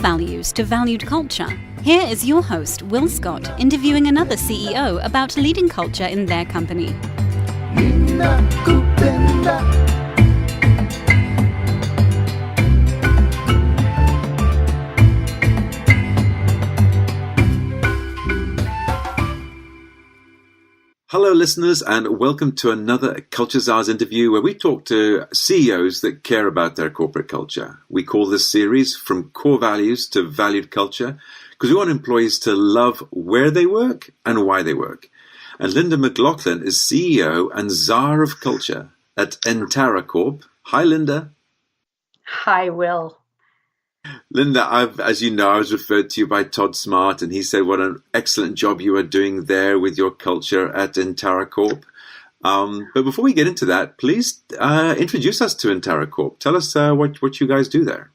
values to valued culture. Here is your host, Will Scott, interviewing another CEO about leading culture in their company. Hello, listeners, and welcome to another Culture Czars interview where we talk to CEOs that care about their corporate culture. We call this series From Core Values to Valued Culture because we want employees to love where they work and why they work. And Linda Maclachlan is CEO and Czar of Culture at Entara Corp. Hi, Linda. Hi, Will. Linda, as you know, I was referred to you by Todd Smart, and he said what an excellent job you are doing there with your culture at Entara Corp. But before we get into that, please introduce us to Entara Corp. Tell us what you guys do there.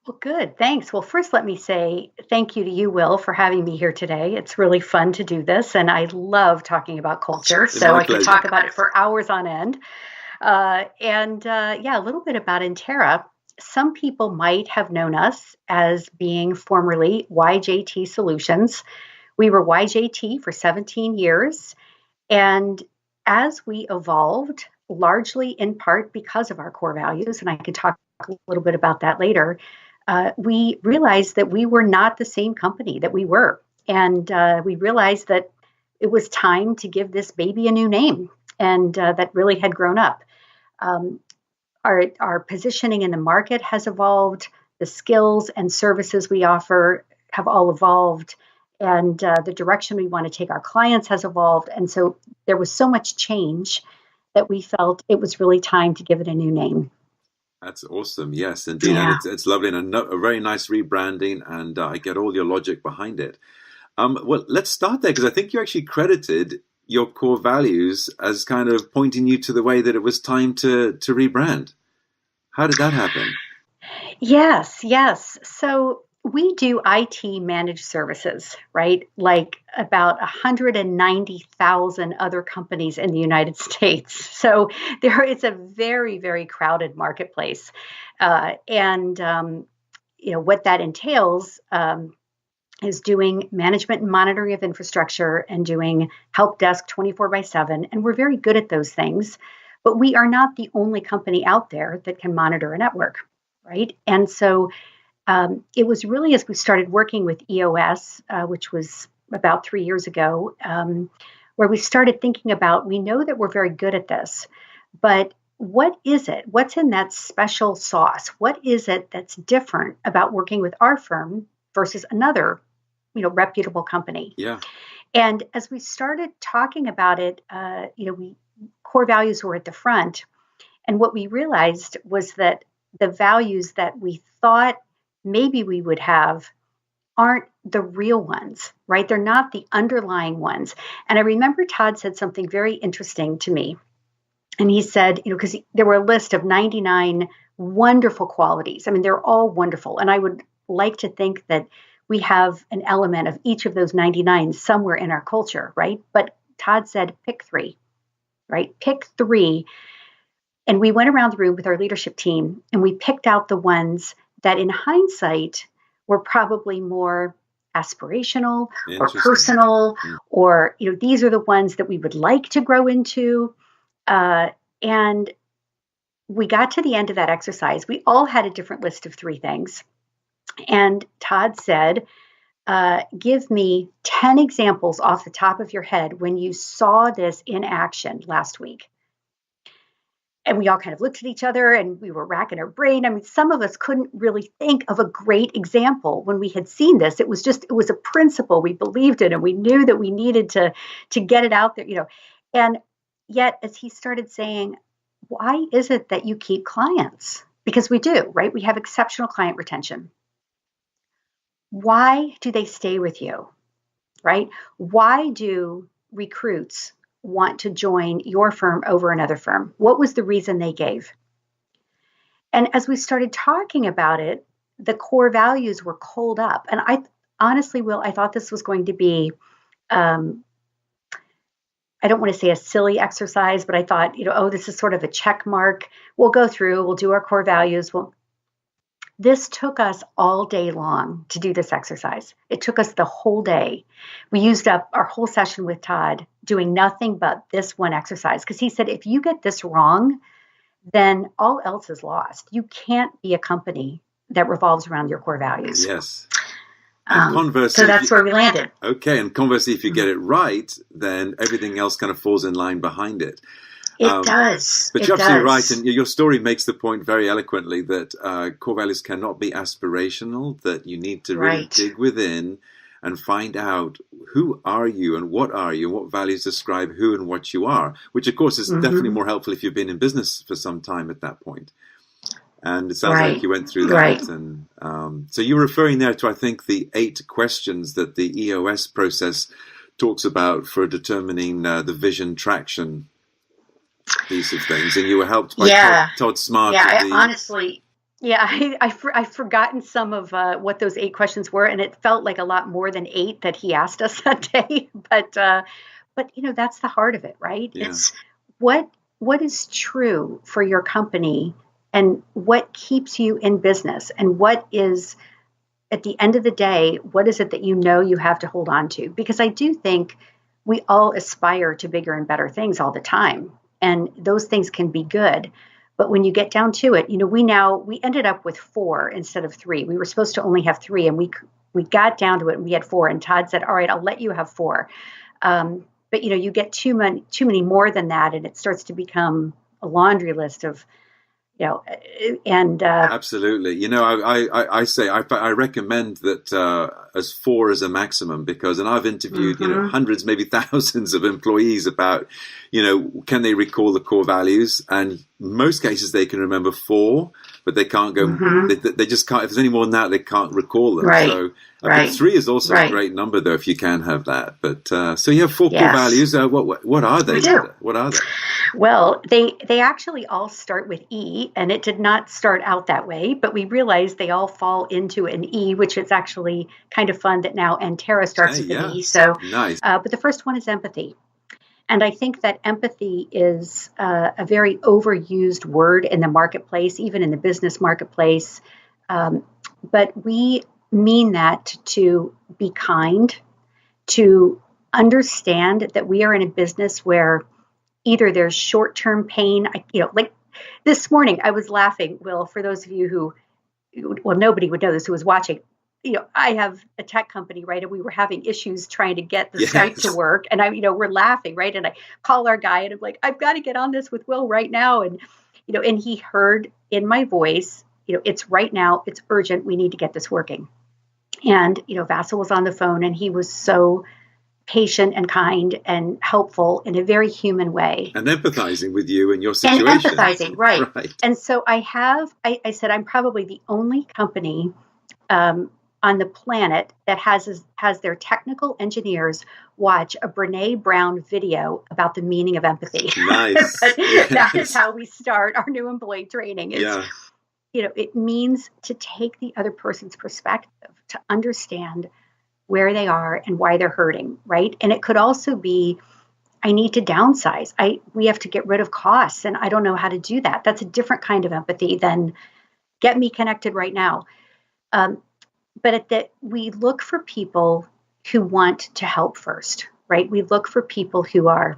Well, good. Thanks. Well, first, let me say thank you to you, Will, for having me here today. It's really fun to do this, and I love talking about culture, so I can talk about it for hours on end. A little bit about Entara. Some people might have known us as being formerly YJT Solutions. We were YJT for 17 years. And as we evolved, largely in part because of our core values, and I can talk a little bit about that later, we realized that we were not the same company that we were. And we realized that it was time to give this baby a new name, and that really had grown up. Our positioning in the market has evolved. The skills and services we offer have all evolved. And the direction we want to take our clients has evolved. And so there was so much change that we felt it was really time to give it a new name. That's awesome. Yes, indeed. Yeah. And it's lovely and a very nice rebranding. And I get all your logic behind it. Well, let's start there because I think you actually credited your core values as kind of pointing you to the way that it was time to rebrand. How did that happen? Yes. So we do IT managed services, right? Like about 190,000 other companies in the United States. So it's a very, very crowded marketplace. What that entails is doing management and monitoring of infrastructure and doing help desk 24/7. And we're very good at those things, but we are not the only company out there that can monitor a network, right? And so it was really as we started working with EOS, which was about 3 years ago, where we started thinking about, we know that we're very good at this, but what is it? What's in that special sauce? What is it that's different about working with our firm versus another, reputable company? Yeah. And as we started talking about it, core values were at the front. And what we realized was that the values that we thought maybe we would have aren't the real ones, right? They're not the underlying ones. And I remember Todd said something very interesting to me. And he said, because there were a list of 99 wonderful qualities. I mean, they're all wonderful. And I would like to think that we have an element of each of those 99 somewhere in our culture, right? But Todd said, pick 3, right? Pick 3. And we went around the room with our leadership team and we picked out the ones that in hindsight were probably more aspirational or personal, or, these are the ones that we would like to grow into. And we got to the end of that exercise. We all had a different list of 3 things. And Todd said, give me 10 examples off the top of your head when you saw this in action last week. And we all kind of looked at each other and we were racking our brain. I mean, some of us couldn't really think of a great example when we had seen this. It was a principle we believed in, and we knew that we needed to get it out there, And yet, as he started saying, why is it that you keep clients? Because we do, right? We have exceptional client retention. Why do they stay with you, right? Why do recruits want to join your firm over another firm? What was the reason they gave? And as we started talking about it, the core values were cold up. And I honestly, Will, I thought this was going to be, I don't want to say a silly exercise, but I thought, this is sort of a check mark. We'll go through, we'll do our core values. This took us all day long to do this exercise. It took us the whole day. We used up our whole session with Todd doing nothing but this one exercise, because he said, if you get this wrong, then all else is lost. You can't be a company that revolves around your core values. Yes. And conversely, so that's where we landed. Okay, and conversely, if you get it right, then everything else kind of falls in line behind it. It does. But you're absolutely right, and your story makes the point very eloquently that core values cannot be aspirational, that you need to really dig within and find out who are you and what values describe who and what you are, which of course is definitely more helpful if you've been in business for some time at that point. And it sounds like you went through that. And so you're referring there to, I think, the 8 questions that the EOS process talks about for determining the vision traction piece of things. And you were helped by Todd Smart. Yeah, honestly, I've forgotten some of what those 8 questions were, and it felt like a lot more than 8 that he asked us that day. But that's the heart of it, right? Yeah. It's what is true for your company, and what keeps you in business, and what is, at the end of the day, what is it that you have to hold on to? Because I do think we all aspire to bigger and better things all the time, and those things can be good. But when you get down to it, we ended up with 4 instead of 3. We were supposed to only have 3, and we got down to it, and we had 4. And Todd said, "All right, I'll let you have 4." But you get too many more than that, and it starts to become a laundry list of, absolutely. I say I recommend that as 4 as a maximum, because, and I've interviewed hundreds, maybe thousands of employees about can they recall the core values, and most cases they can remember 4, but they can't go. They just can't. If there's any more than that, they can't recall them. Right. So I think 3 is also a great number, though, if you can have that. But so you have 4 core values. What are they? What are they? Well, they actually all start with E, and it did not start out that way, but we realized they all fall into an E, which is actually kind of fun that now Entara starts with an E. So nice. But the first one is empathy. And I think that empathy is a very overused word in the marketplace, even in the business marketplace. But we mean that to be kind, to understand that we are in a business where either there's short-term pain, like this morning I was laughing, Will, for those of you who, well, nobody would know this who was watching. I have a tech company, right? And we were having issues trying to get the Skype to work. And we're laughing, right? And I call our guy and I'm like, I've got to get on this with Will right now. And, and he heard in my voice, it's right now, it's urgent. We need to get this working. And, Vassal was on the phone, and he was so patient and kind and helpful in a very human way. And empathizing with you and your situation. And empathizing, right. And so I said, I'm probably the only company on the planet that has their technical engineers watch a Brene Brown video about the meaning of empathy. Nice. That is how we start our new employee training. It means to take the other person's perspective, to understand where they are and why they're hurting, right? And it could also be, I need to downsize. We have to get rid of costs, and I don't know how to do that. That's a different kind of empathy than get me connected right now. But we look for people who want to help first, right? We look for people who are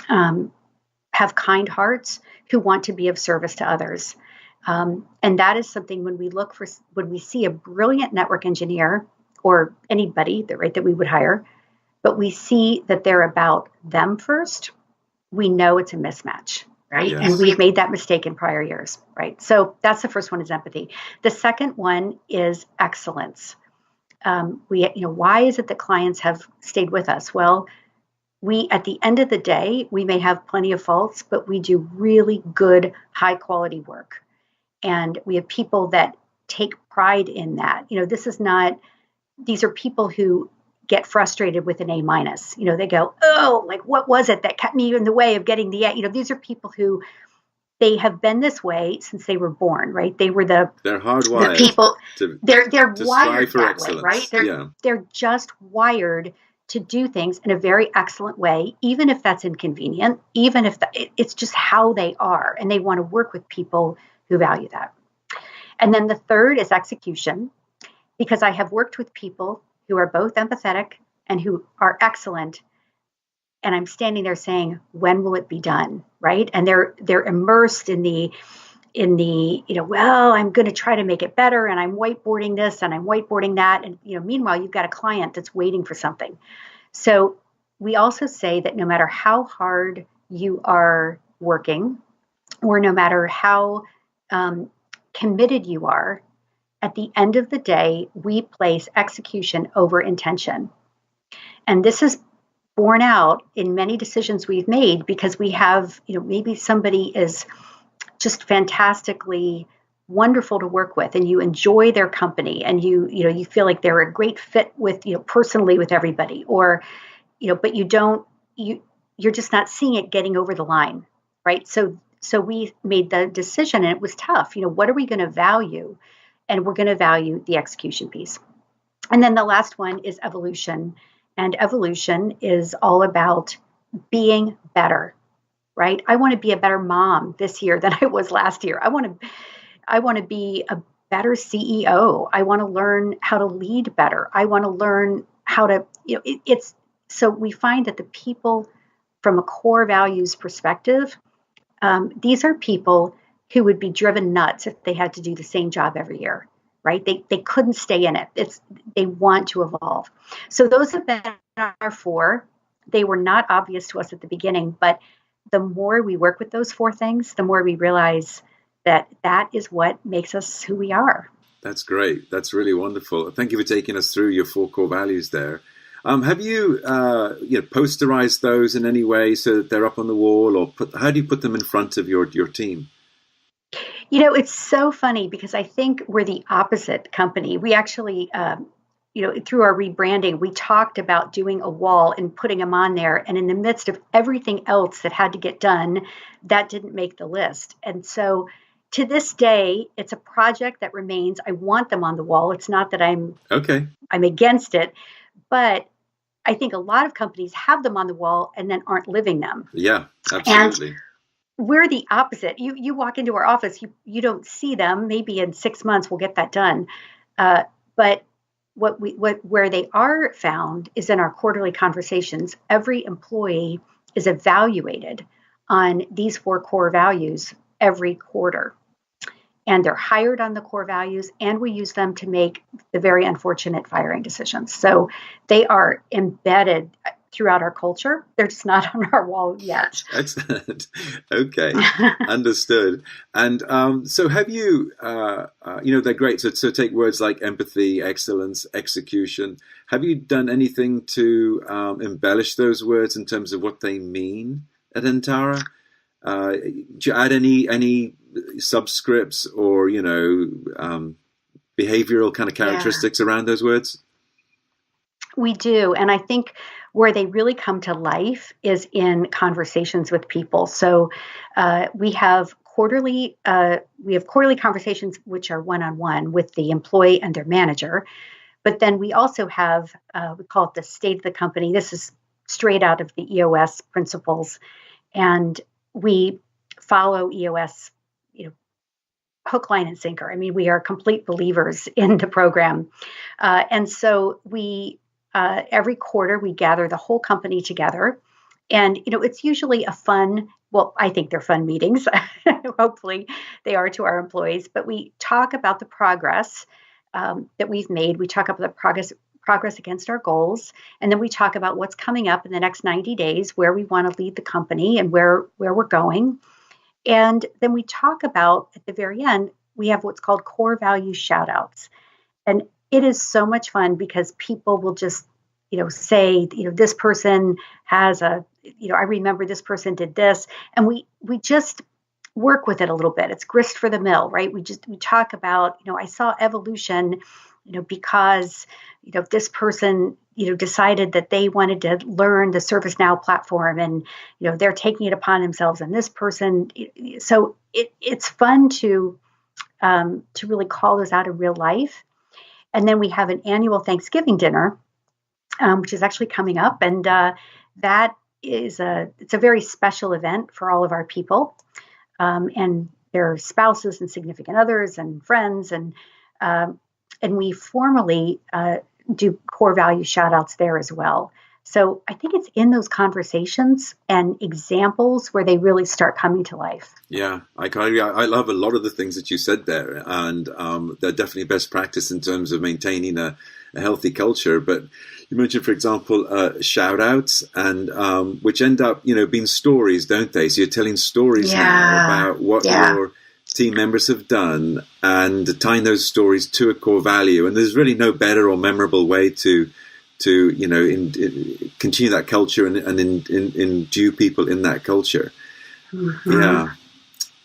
have kind hearts, who want to be of service to others. And that is something when we see a brilliant network engineer or anybody that we would hire, but we see that they're about them first, we know it's a mismatch, right? Yes. And we've made that mistake in prior years, right? So that's the first one, is empathy. The second one is excellence. Why is it that clients have stayed with us? Well, at the end of the day, we may have plenty of faults, but we do really good, high quality work. And we have people that take pride in that. These are people who get frustrated with an A-. They go, oh, like, what was it that kept me in the way of getting the A? These are people who, they have been this way since they were born, right? They're hardwired. The people, they're wired that excellence. Way, right? They're just wired to do things in a very excellent way, even if that's inconvenient, even if it's just how they are, and they want to work with people who value that. And then the third is execution, because I have worked with people who are both empathetic and who are excellent. And I'm standing there saying, when will it be done? Right. And they're immersed in the, well, I'm going to try to make it better. And I'm whiteboarding this and I'm whiteboarding that. And, meanwhile, you've got a client that's waiting for something. So we also say that no matter how hard you are working, or no matter how committed you are, at the end of the day, we place execution over intention. And this is borne out in many decisions we've made, because we have, maybe somebody is just fantastically wonderful to work with, and you enjoy their company, and you feel like they're a great fit with, personally with everybody, or, but you're just not seeing it getting over the line, right? So we made the decision, and it was tough. What are we going to value? And we're going to value the execution piece. And then the last one is evolution. And evolution is all about being better, right? I want to be a better mom this year than I was last year. I want to be a better CEO. I want to learn how to lead better. I want to learn how to, so we find that the people from a core values perspective, these are people who would be driven nuts if they had to do the same job every year, right? They couldn't stay in it. They want to evolve. So those have been our four. They were not obvious to us at the beginning, but the more we work with those four things, the more we realize that is what makes us who we are. That's great. That's really wonderful. Thank you for taking us through your four core values there. Have you, posterized those in any way so that they're up on the wall, or how do you put them in front of your team? It's so funny, because I think we're the opposite company. We actually, through our rebranding, we talked about doing a wall and putting them on there. And in the midst of everything else that had to get done, that didn't make the list. And so to this day, it's a project that remains. I want them on the wall. It's not that I'm against it, but I think a lot of companies have them on the wall and then aren't living them. Yeah, absolutely. And we're the opposite. You walk into our office, you don't see them. Maybe in 6 months we'll get that done. But where they are found is in our quarterly conversations. Every employee is evaluated on these four core values every quarter. And they're hired on the core values, and we use them to make the very unfortunate firing decisions. So they are embedded throughout our culture. They're just not on our wall yet. Excellent. Okay. Understood. And so have you, they're great. So take words like empathy, excellence, execution. Have you done anything to embellish those words in terms of what they mean at Entara? Do you add any subscripts or, behavioral kind of characteristics around those words? We do. And I think where they really come to life is in conversations with people. So we have quarterly conversations which are one-on-one with the employee and their manager. But then we also have, we call it the state of the company. This is straight out of the EOS principles. And we follow EOS, hook, line, and sinker. I mean, we are complete believers in the program. And so we, every quarter, we gather the whole company together. And, it's usually I think they're fun meetings. Hopefully they are to our employees. But we talk about the progress that we've made. We talk about the progress against our goals. And then we talk about what's coming up in the next 90 days, where we want to lead the company and where we're going. And then we talk about, at the very end, we have what's called core value shoutouts. And it is so much fun, because people will just, say, this person has I remember this person did this. And we just work with it a little bit. It's grist for the mill, right? We talk about, I saw evolution, because, this person, decided that they wanted to learn the ServiceNow platform, and, they're taking it upon themselves, and this person, so it's fun to really call those out in real life. And then we have an annual Thanksgiving dinner, which is actually coming up. And that is it's a very special event for all of our people. And their spouses and significant others and friends, and we formally do core value shout-outs there as well. So I think it's in those conversations and examples where they really start coming to life. Yeah, I love a lot of the things that you said there, and they're definitely best practice in terms of maintaining a healthy culture. But you mentioned, for example, shout-outs, and which end up, being stories, don't they? So you're telling stories now about what your team members have done and tying those stories to a core value. And there's really no better or memorable way to continue that culture and endue people in that culture. Mm-hmm.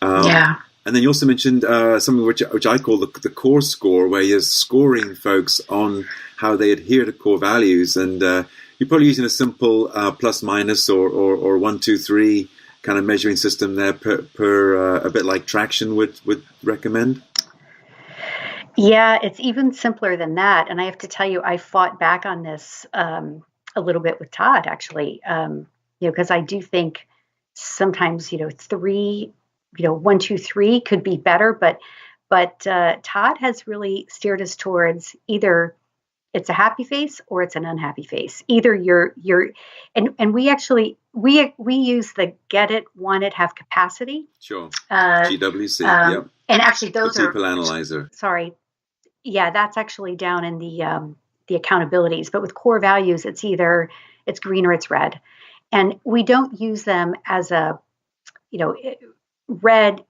Yeah. And then you also mentioned something which I call the core score, where you're scoring folks on how they adhere to core values, and you're probably using a simple plus minus or 1, 2, 3 kind of measuring system there per a bit like Traction would recommend. Yeah, it's even simpler than that. And I have to tell you, I fought back on this a little bit with Todd, actually, because I do think sometimes, 3, 1, 2, 3 could be better. But Todd has really steered us towards either it's a happy face or it's an unhappy face. Either and we actually, we use the get it, want it, have capacity. Sure. GWC. Yep. And actually those the people analyzer. Sorry. Yeah, that's actually down in the accountabilities. But with core values, it's either it's green or it's red, and we don't use them as a, red.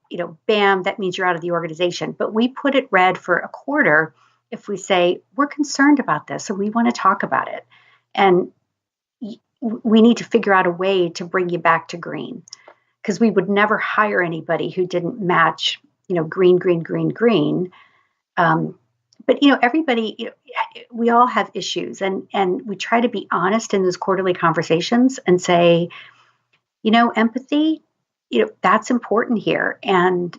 Bam, that means you're out of the organization. But we put it red for a quarter if we say we're concerned about this, so we want to talk about it, and we need to figure out a way to bring you back to green, because we would never hire anybody who didn't match, green, green, green, green. But, everybody, we all have issues, and we try to be honest in those quarterly conversations and say, empathy, that's important here. And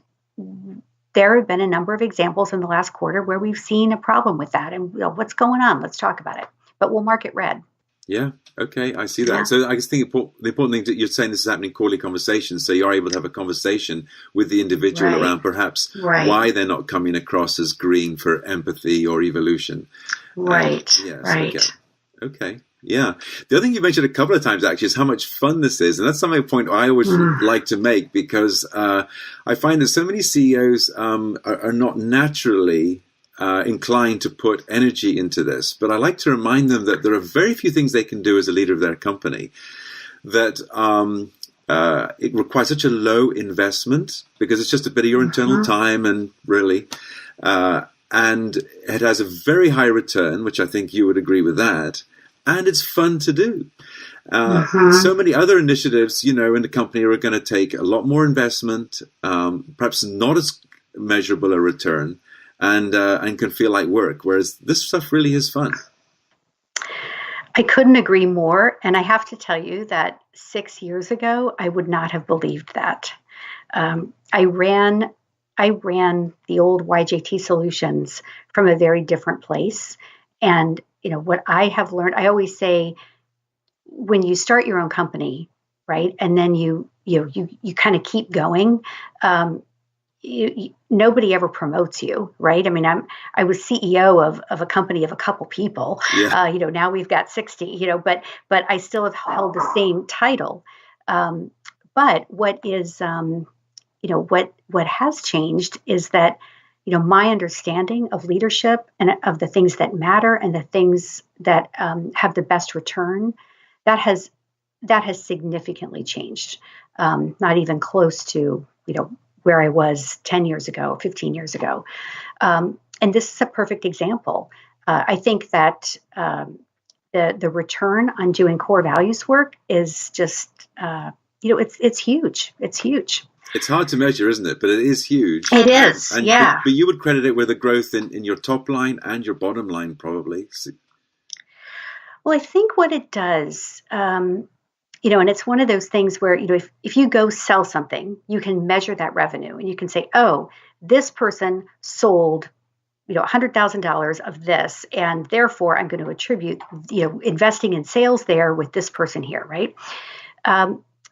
there have been a number of examples in the last quarter where we've seen a problem with that. And what's going on? Let's talk about it. But we'll mark it red. Yeah. Okay. I see that. Yeah. So I just think the important thing that you're saying, this is happening in quarterly conversations. So you're able to have a conversation with the individual around perhaps why they're not coming across as green for empathy or evolution. Right. Yes. Right. Okay. Yeah. The other thing you mentioned a couple of times actually is how much fun this is. And that's something point I always like to make, because I find that so many CEOs are not naturally inclined to put energy into this. But I like to remind them that there are very few things they can do as a leader of their company that it requires such a low investment, because it's just a bit of your internal time and really, and it has a very high return, which I think you would agree with that. And it's fun to do. So many other initiatives, in the company are going to take a lot more investment, perhaps not as measurable a return, and can feel like work, whereas this stuff really is fun. I couldn't agree more. And I have to tell you that 6 years ago, I would not have believed that. I ran the old YJT solutions from a very different place. And, what I have learned, I always say, when you start your own company, right, and then you kind of keep going, nobody ever promotes you, right? I mean, I was CEO of a company of a couple people. Yeah. Now we've got 60. But I still have held the same title. But what is, what has changed is that, my understanding of leadership and of the things that matter and the things that have the best return, that has significantly changed. Not even close to, where I was 10 years ago, 15 years ago. And this is a perfect example. I think that the return on doing core values work is just, it's huge. It's huge. It's hard to measure, isn't it? But it is huge. It is, yeah. But you would credit it with a growth in your top line and your bottom line, probably. Well, I think what it does, and it's one of those things where, if you go sell something, you can measure that revenue and you can say, oh, this person sold, $100,000 of this, and therefore I'm going to attribute, investing in sales there with this person here, right?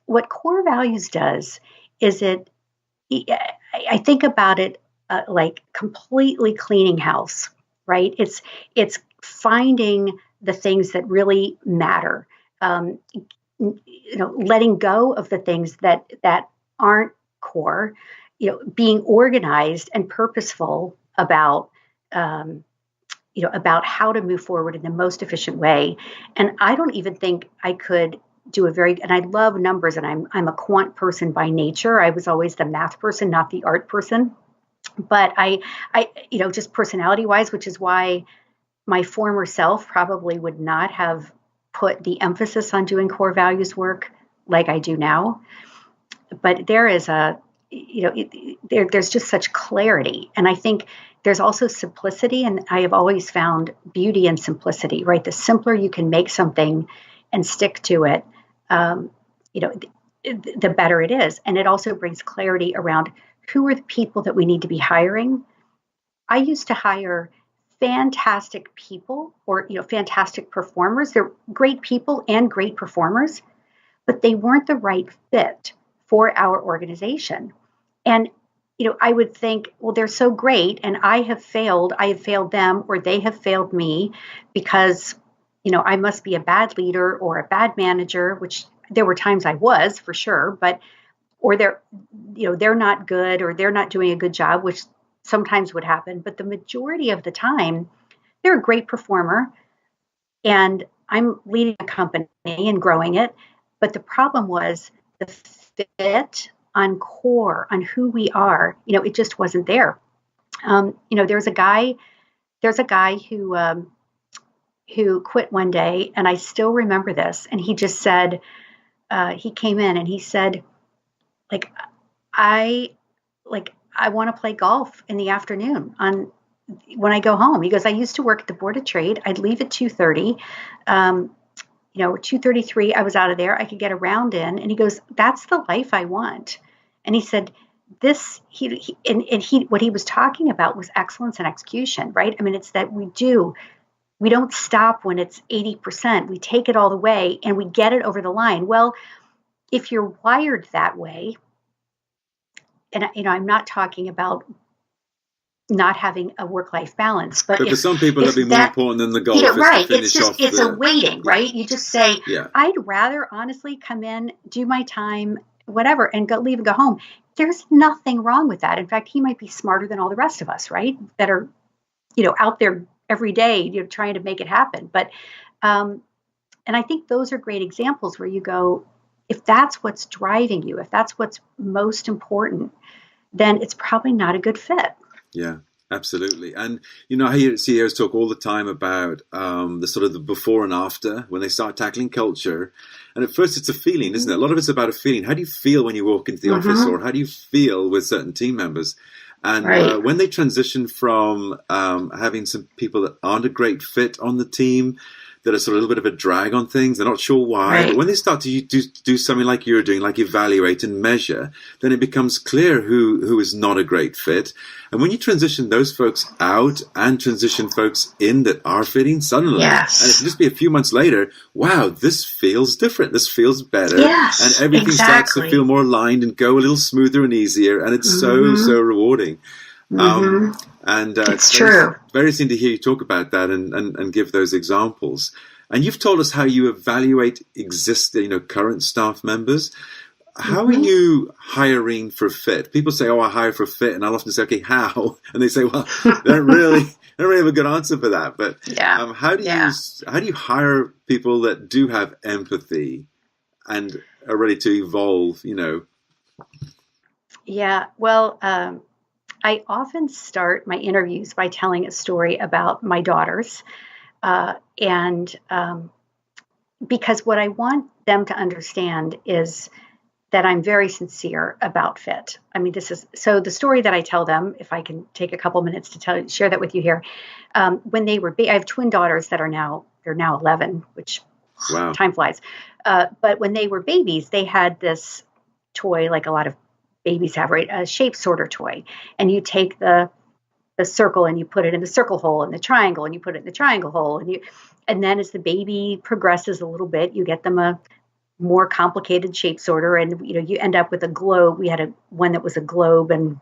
What core values does is it I think about it like completely cleaning house, right? It's finding the things that really matter. Letting go of the things that aren't core. Being organized and purposeful about about how to move forward in the most efficient way. And I don't even think I could do and I love numbers, and I'm a quant person by nature. I was always the math person, not the art person. But I just personality wise, which is why my former self probably would not have put the emphasis on doing core values work like I do now. But there is there's just such clarity. And I think there's also simplicity. And I have always found beauty in simplicity, right? The simpler you can make something and stick to it, the better it is. And it also brings clarity around who are the people that we need to be hiring. I used to hire fantastic people or, fantastic performers. They're great people and great performers, but they weren't the right fit for our organization. And, I would think, well, they're so great and I have failed them, or they have failed me because, I must be a bad leader or a bad manager, which there were times I was for sure, or they're not good, or they're not doing a good job, which sometimes would happen. But the majority of the time, they're a great performer and I'm leading a company and growing it. But the problem was the fit on core, on who we are, it just wasn't there. There's a guy who quit one day, and I still remember this. And he just said, he came in and he said, I want to play golf in the afternoon when I go home. He goes, I used to work at the Board of Trade. I'd leave at 2:30. 2:33, I was out of there. I could get a round in. And he goes, that's the life I want. And he said, what he was talking about was excellence and execution, right? I mean, it's that we don't stop when it's 80%. We take it all the way and we get it over the line. Well, if you're wired that way, and I'm not talking about not having a work-life balance, but for some people, that'd be more important than the goal. Right. It's a waiting, right? You just say, I'd rather honestly come in, do my time, whatever, and leave and go home. There's nothing wrong with that. In fact, he might be smarter than all the rest of us, right? That are, out there every day, trying to make it happen. But, and I think those are great examples where you go, if that's what's driving you, if that's what's most important, then it's probably not a good fit. Yeah, absolutely. And, I hear CEOs talk all the time about the sort of the before and after when they start tackling culture. And at first it's a feeling, isn't it? A lot of it's about a feeling. How do you feel when you walk into the office, or how do you feel with certain team members? And when they transition from having some people that aren't a great fit on the team, that are sort of a little bit of a drag on things, they're not sure why. But when they start to do something like you're doing, like evaluate and measure, then it becomes clear who is not a great fit. And when you transition those folks out and transition folks in that are fitting, suddenly, and it can just be a few months later, wow, this feels different. This feels better. And everything starts to feel more aligned and go a little smoother and easier. And it's so rewarding. And it's true. Very interesting to hear you talk about that and give those examples. And you've told us how you evaluate existing, current staff members. How are you hiring for fit? People say, I hire for fit. And I'll often say, okay, how? And they say, well, they don't really have a good answer for that. But how do you hire people that do have empathy and are ready to evolve, Yeah, well, I often start my interviews by telling a story about my daughters. Because what I want them to understand is that I'm very sincere about fit. I mean, so the story that I tell them, if I can take a couple minutes to share that with you here. When they were, I have twin daughters that they're now 11, which time flies. But when they were babies, they had this toy, like a lot of babies have, right? A shape sorter toy. And you take the circle and you put it in the circle hole, and the triangle and you put it in the triangle hole. And then as the baby progresses a little bit, you get them a more complicated shape sorter, and you end up with a globe. We had one that was a globe, and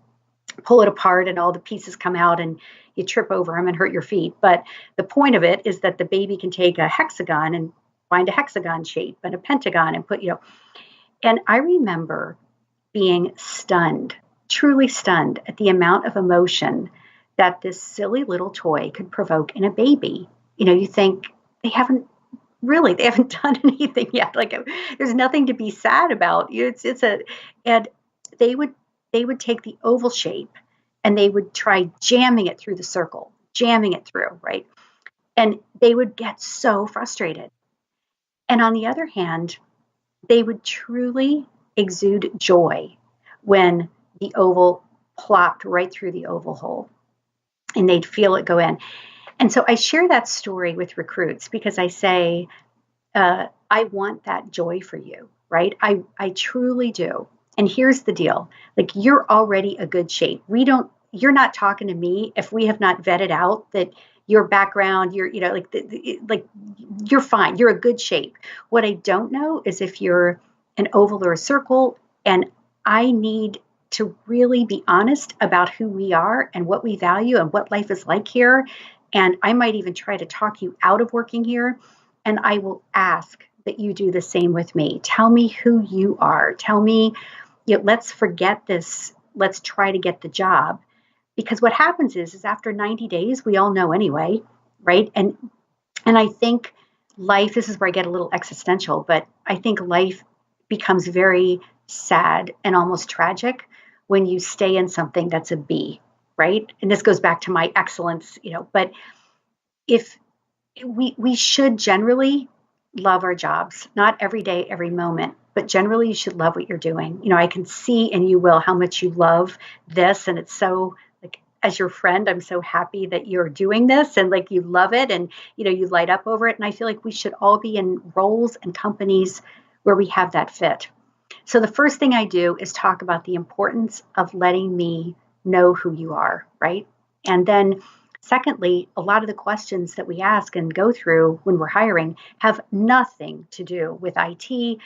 pull it apart and all the pieces come out and you trip over them and hurt your feet. But the point of it is that the baby can take a hexagon and find a hexagon shape and a pentagon and put, and I remember being stunned, truly stunned at the amount of emotion that this silly little toy could provoke in a baby. You think they haven't done anything yet. Like, there's nothing to be sad about. And they would take the oval shape and they would try jamming it through the circle, jamming it through, right? And they would get so frustrated. And on the other hand, they would truly exude joy when the oval plopped right through the oval hole and they'd feel it go in. And so I share that story with recruits because I say, I want that joy for you, right? I truly do. And here's the deal. Like, you're already a good shape. You're not talking to me if we have not vetted out that your background, you're fine. You're a good shape. What I don't know is if you're an oval or a circle, and I need to really be honest about who we are and what we value and what life is like here. And I might even try to talk you out of working here. And I will ask that you do the same with me. Tell me who you are. Tell me, let's forget this. Let's try to get the job. Because what happens is after 90 days, we all know anyway, right? And I think life, this is where I get a little existential, but I think life becomes very sad and almost tragic when you stay in something that's a B, right? And this goes back to my excellence, but if we should generally love our jobs, not every day, every moment, but generally you should love what you're doing. I can see, and you will, how much you love this. And it's so, like, as your friend, I'm so happy that you're doing this and like you love it and, you light up over it. And I feel like we should all be in roles and companies where we have that fit. So the first thing I do is talk about the importance of letting me know who you are, right? And then secondly, a lot of the questions that we ask and go through when we're hiring have nothing to do with IT,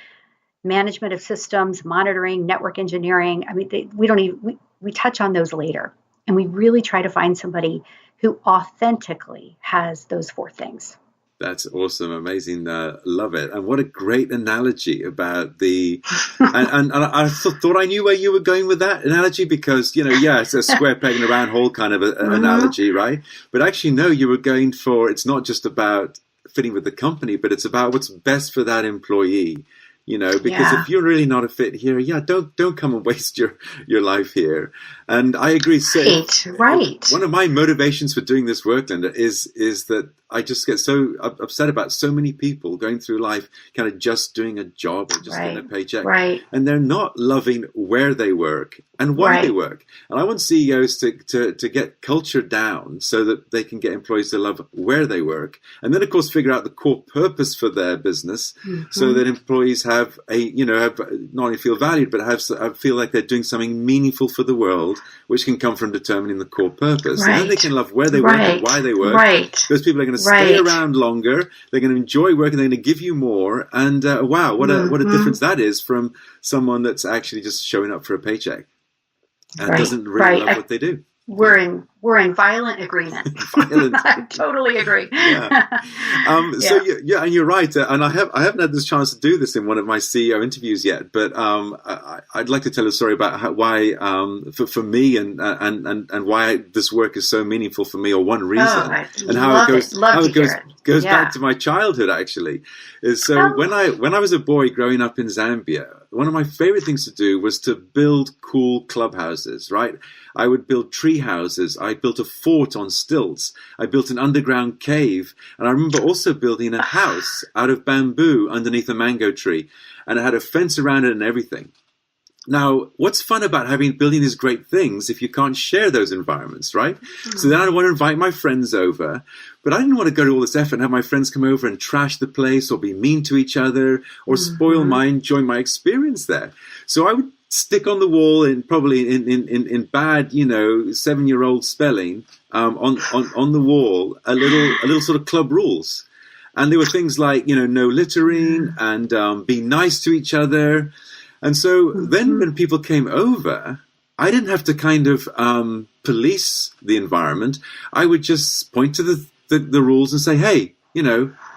management of systems, monitoring, network engineering. I mean, we touch on those later. And we really try to find somebody who authentically has those four things. That's awesome, amazing, love it. And what a great analogy about the, and I thought I knew where you were going with that analogy because, it's a square peg in a round hole kind of analogy, right? But actually, no, you were going for, it's not just about fitting with the company, but it's about what's best for that employee. Because if you're really not a fit here, don't come and waste your life here. And I agree. Right. One of my motivations for doing this work, Linda, is that I just get so upset about so many people going through life kind of just doing a job or just getting a paycheck. Right. And they're not loving where they work and why they work. And I want CEOs to get culture down so that they can get employees to love where they work. And then, of course, figure out the core purpose for their business so that employees have have not only feel valued, but feel like they're doing something meaningful for the world, which can come from determining the core purpose. Right. And then they can love where they work and why they work. Right. Those people are going to stay around longer. They're going to enjoy work and they're going to give you more. And wow, what a difference that is from someone that's actually just showing up for a paycheck and doesn't really love what they do. We're in violent agreement. I totally agree. So and you're right. And I haven't had this chance to do this in one of my CEO interviews yet. But I'd like to tell a story about why for me and why this work is so meaningful for me, or one reason, and how it goes back to my childhood. Actually, is so when I was a boy growing up in Zambia, one of my favorite things to do was to build cool clubhouses. Right. I would build tree houses. I built a fort on stilts. I built an underground cave. And I remember also building a house out of bamboo underneath a mango tree. And it had a fence around it and everything. Now, what's fun about building these great things if you can't share those environments, right? So then I want to invite my friends over, but I didn't want to go to all this effort and have my friends come over and trash the place or be mean to each other or spoil enjoy my experience there. So I would stick on the wall in bad 7-year-old spelling on the wall a little sort of club rules. And there were things like, no littering and be nice to each other. And so then when people came over, I didn't have to kind of police the environment. I would just point to the rules and say, hey,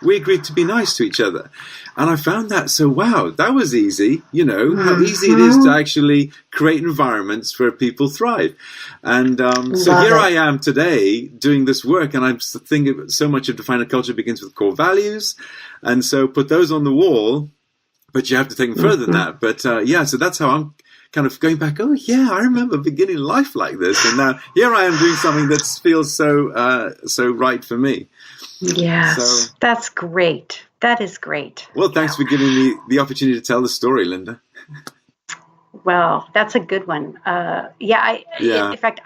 we agreed to be nice to each other. And I found that wow, that was easy, how easy it is to actually create environments where people thrive. And so here I am today doing this work, and I'm thinking so much of defining a culture begins with core values. And so put those on the wall, but you have to take them further than that. But so that's how I'm kind of going back, oh yeah, I remember beginning life like this. And now here I am doing something that feels so right for me. Yes, that's great. That is great. Well, thanks for giving me the opportunity to tell the story, Linda. Well, that's a good one. In fact,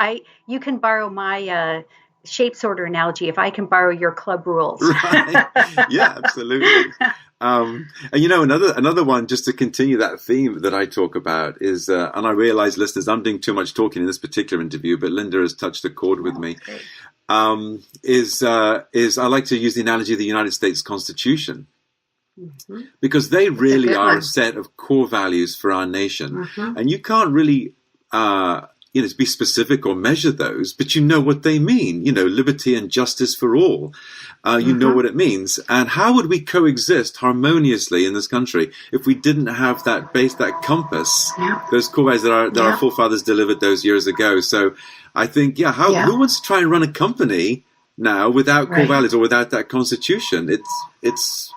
you can borrow my shape sorter analogy if I can borrow your club rules. Right. Yeah, absolutely. And another one, just to continue that theme that I talk about is, and I realize, listeners, I'm doing too much talking in this particular interview, but Linda has touched a chord with me. Great. Is I like to use the analogy of the United States Constitution, because they really are a set of core values for our nation, and you can't really be specific or measure those, but you know what they mean. Liberty and justice for all. You know what it means. And how would we coexist harmoniously in this country if we didn't have that base, that compass, those core values that our forefathers delivered those years ago? So I think, who wants to try and run a company now without core values or without that constitution? It's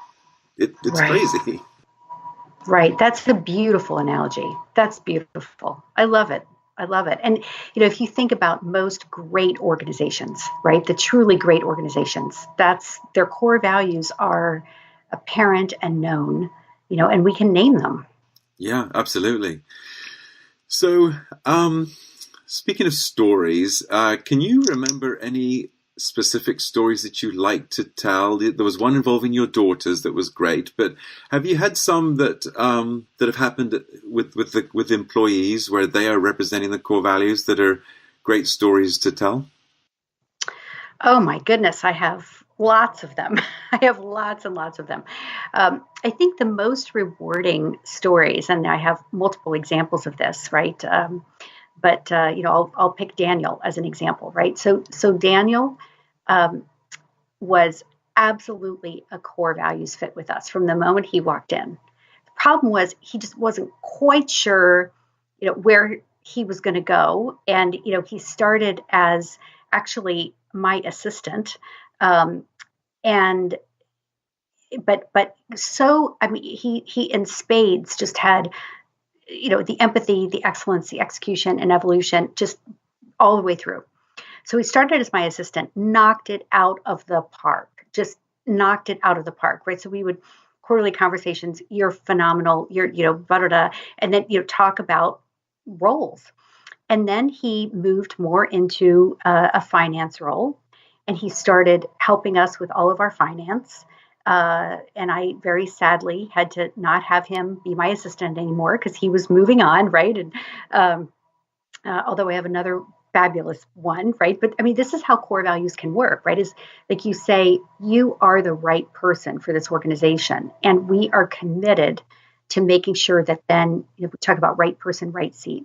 crazy. Right. That's a beautiful analogy. That's beautiful. I love it. And, if you think about most great organizations, right, the truly great organizations, their core values are apparent and known, and we can name them. Yeah, absolutely. So, speaking of stories, can you remember any specific stories that you like to tell? There was one involving your daughters that was great, but have you had some that have happened with employees where they are representing the core values that are great stories to tell? Oh my goodness, I have lots of them. I have lots and lots of them. I think the most rewarding stories, and I have multiple examples of this, right? But I'll pick Daniel as an example, right? So Daniel was absolutely a core values fit with us from the moment he walked in. The problem was he just wasn't quite sure, where he was going to go, and he started as actually my assistant, he in spades just had the empathy, the excellence, the execution, and evolution, just all the way through. So he started as my assistant, knocked it out of the park, right? So we would quarterly conversations, you're phenomenal, you're, and then, talk about roles. And then he moved more into a finance role, and he started helping us with all of our finance. And I very sadly had to not have him be my assistant anymore because he was moving on, right? And although I have another fabulous one, right? But I mean, this is how core values can work, right? Is like you say, you are the right person for this organization, and we are committed to making sure that then we talk about right person, right seat.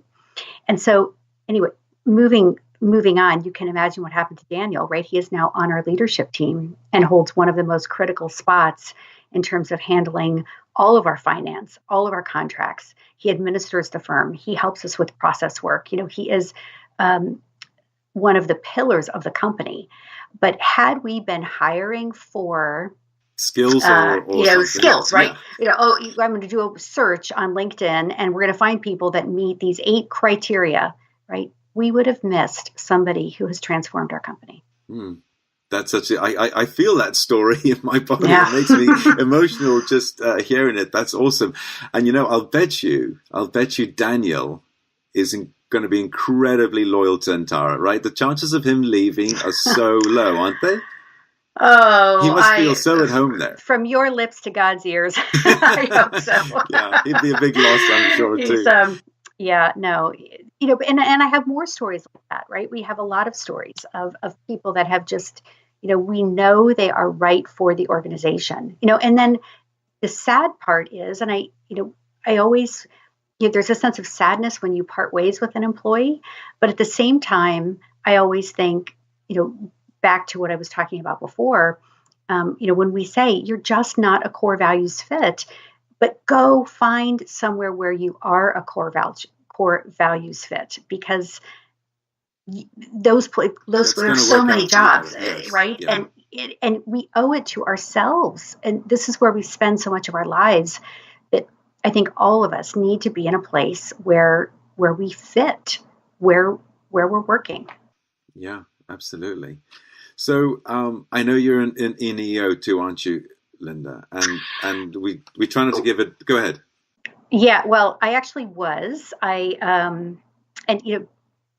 And so, anyway, moving on, you can imagine what happened to Daniel, right? He is now on our leadership team and holds one of the most critical spots in terms of handling all of our finance, all of our contracts. He administers the firm. He helps us with process work. He is one of the pillars of the company. But had we been hiring for skills skills, right? Yeah. I'm going to do a search on LinkedIn and we're going to find people that meet these 8 criteria, right? We would have missed somebody who has transformed our company. That's I feel that story in my body. Yeah. It makes me emotional just hearing it. That's awesome. And I'll bet you Daniel is going to be incredibly loyal to Entara, right? The chances of him leaving are so low, aren't they? Oh, he must feel so at home there. From your lips to God's ears. I hope so. Yeah, he'd be a big loss, I'm sure, too. And I have more stories like that, right? We have a lot of stories of people that have just, we know they are right for the organization. And then the sad part is, and I always, there's a sense of sadness when you part ways with an employee, but at the same time, I always think, back to what I was talking about before, when we say you're just not a core values fit, but go find somewhere where you are a core values fit, because those there are so many jobs, right? Yeah. And we owe it to ourselves. And this is where we spend so much of our lives, that I think all of us need to be in a place where we fit, where we're working. Yeah, absolutely. So I know you're in EO too, aren't you, Linda? And we try not to give it. Go ahead. Yeah, well, I actually was.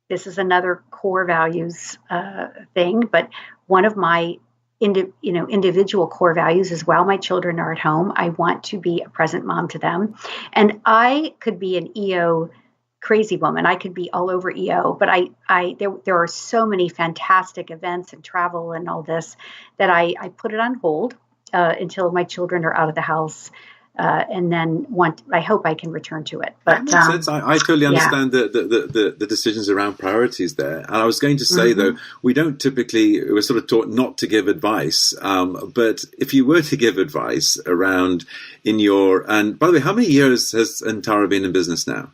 This is another core values thing, but one of my individual core values is, while my children are at home, I want to be a present mom to them. And I could be an EO crazy woman. I could be all over EO, but there are so many fantastic events and travel and all this that I put it on hold until my children are out of the house. And then I hope I can return to it. But that makes sense. I totally understand the decisions around priorities there. And I was going to say, though, we're sort of taught not to give advice. But if you were to give advice around and by the way, how many years has Entara been in business now?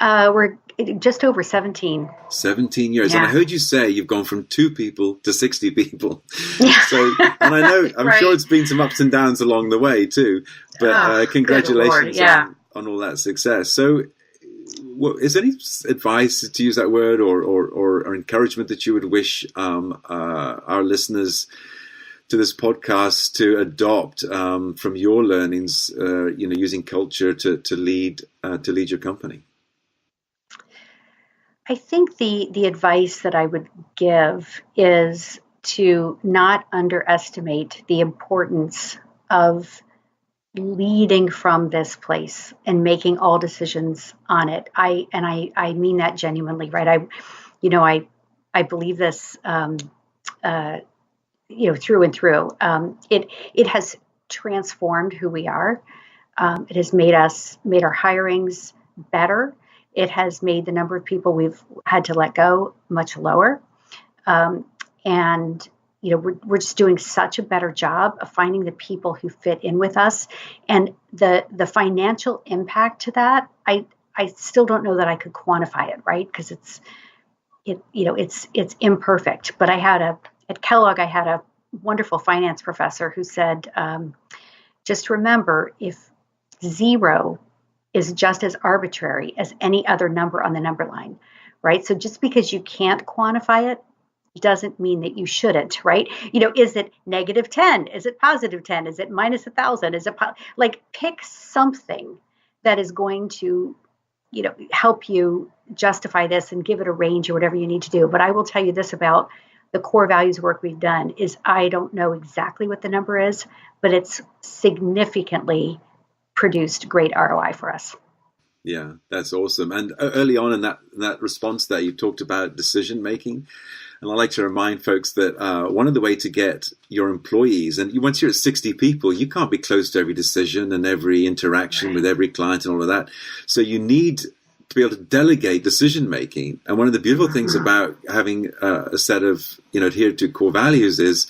We're just over 17. 17 years. Yeah. And I heard you say you've gone from 2 people to 60 people. Yeah. So, and I know, I'm right. sure it's been some ups and downs along the way too, but congratulations on all that success. So is there any advice, to use that word, or encouragement that you would wish our listeners to this podcast to adopt from your learnings, using culture to lead your company? I think the advice that I would give is to not underestimate the importance of leading from this place and making all decisions on it. I mean that genuinely, right? I believe this, through and through. It has transformed who we are. It has made our hirings better. It has made the number of people we've had to let go much lower. And we're just doing such a better job of finding the people who fit in with us. And the financial impact to that, I still don't know that I could quantify it, right? Because it's imperfect. But at Kellogg, I had a wonderful finance professor who said, just remember, if 0 is just as arbitrary as any other number on the number line, right? So just because you can't quantify it doesn't mean that you shouldn't, right? Is it -10? Is it +10? Is it -1,000? Is it pick something that is going to, help you justify this and give it a range or whatever you need to do. But I will tell you this about the core values work we've done is I don't know exactly what the number is, but it's significantly produced great ROI for us. Yeah, that's awesome. And early on in that response there, you talked about decision making. And I like to remind folks that one of the way to get your employees, and once you're at 60 people, you can't be close to every decision and every interaction with every client and all of that. So you need to be able to delegate decision making. And one of the beautiful things about having a set of, adhered to core values is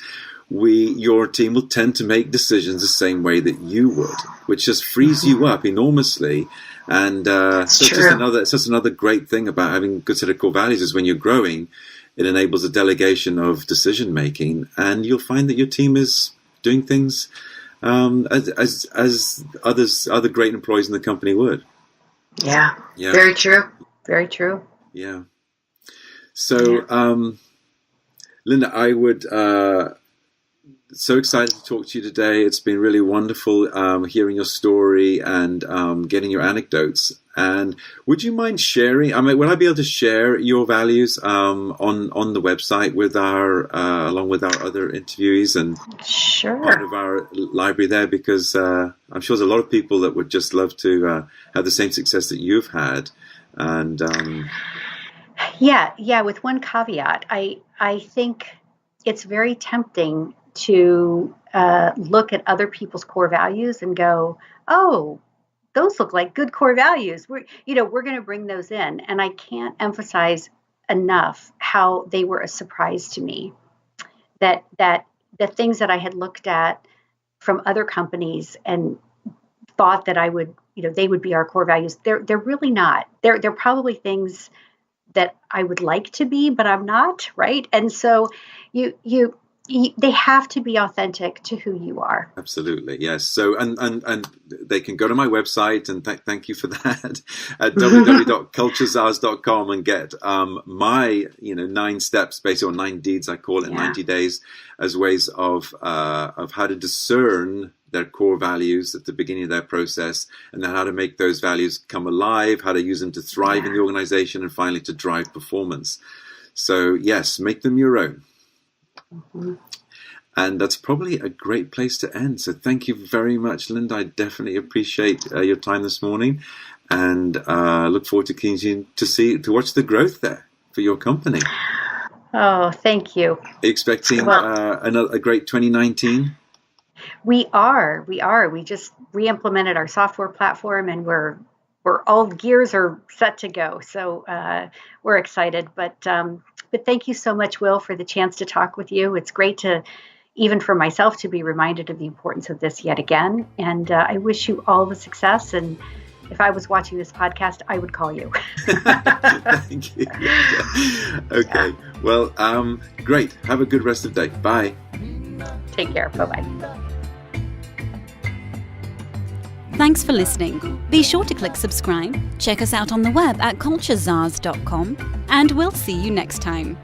your team will tend to make decisions the same way that you would, which just frees you up enormously. And so it's just another great thing about having a good set of core values is when you're growing, it enables a delegation of decision making, and you'll find that your team is doing things as other great employees in the company would. Yeah. Very true. Very true. Yeah. So, Linda, I would so excited to talk to you today. It's been really wonderful hearing your story and getting your anecdotes. And would you mind sharing? Would I be able to share your values on the website with along with our other interviewees and part of our library there? Because I'm sure there's a lot of people that would just love to have the same success that you've had. And yeah. With one caveat, I think it's very tempting to look at other people's core values and go, oh, those look like good core values. We're going to bring those in. And I can't emphasize enough how they were a surprise to me, that the things that I had looked at from other companies and thought that I would, they would be our core values. They're really not. They're probably things that I would like to be, but I'm not, right? And so they have to be authentic to who you are. Absolutely, yes. So, and they can go to my website, and thank you for that, at www.culturezars.com, and get my 9 steps, basically, or 9 deeds, I call it, 90 days, as ways of how to discern their core values at the beginning of their process, and then how to make those values come alive, how to use them to thrive in the organization, and finally to drive performance. So, yes, make them your own. Mm-hmm. And that's probably a great place to end. So thank you very much, Linda. I definitely appreciate your time this morning, and look forward to continuing to watch the growth there for your company. Oh, thank you. Are you expecting a great 2019? We are. We just re-implemented our software platform, and we're all gears are set to go. So we're excited. But thank you so much, Will, for the chance to talk with you. It's great to, even for myself, to be reminded of the importance of this yet again. And I wish you all the success. And if I was watching this podcast, I would call you. Thank you. Okay. Yeah. Well, great. Have a good rest of the day. Bye. Take care. Bye-bye. Thanks for listening. Be sure to click subscribe, check us out on the web at culturezars.com, and we'll see you next time.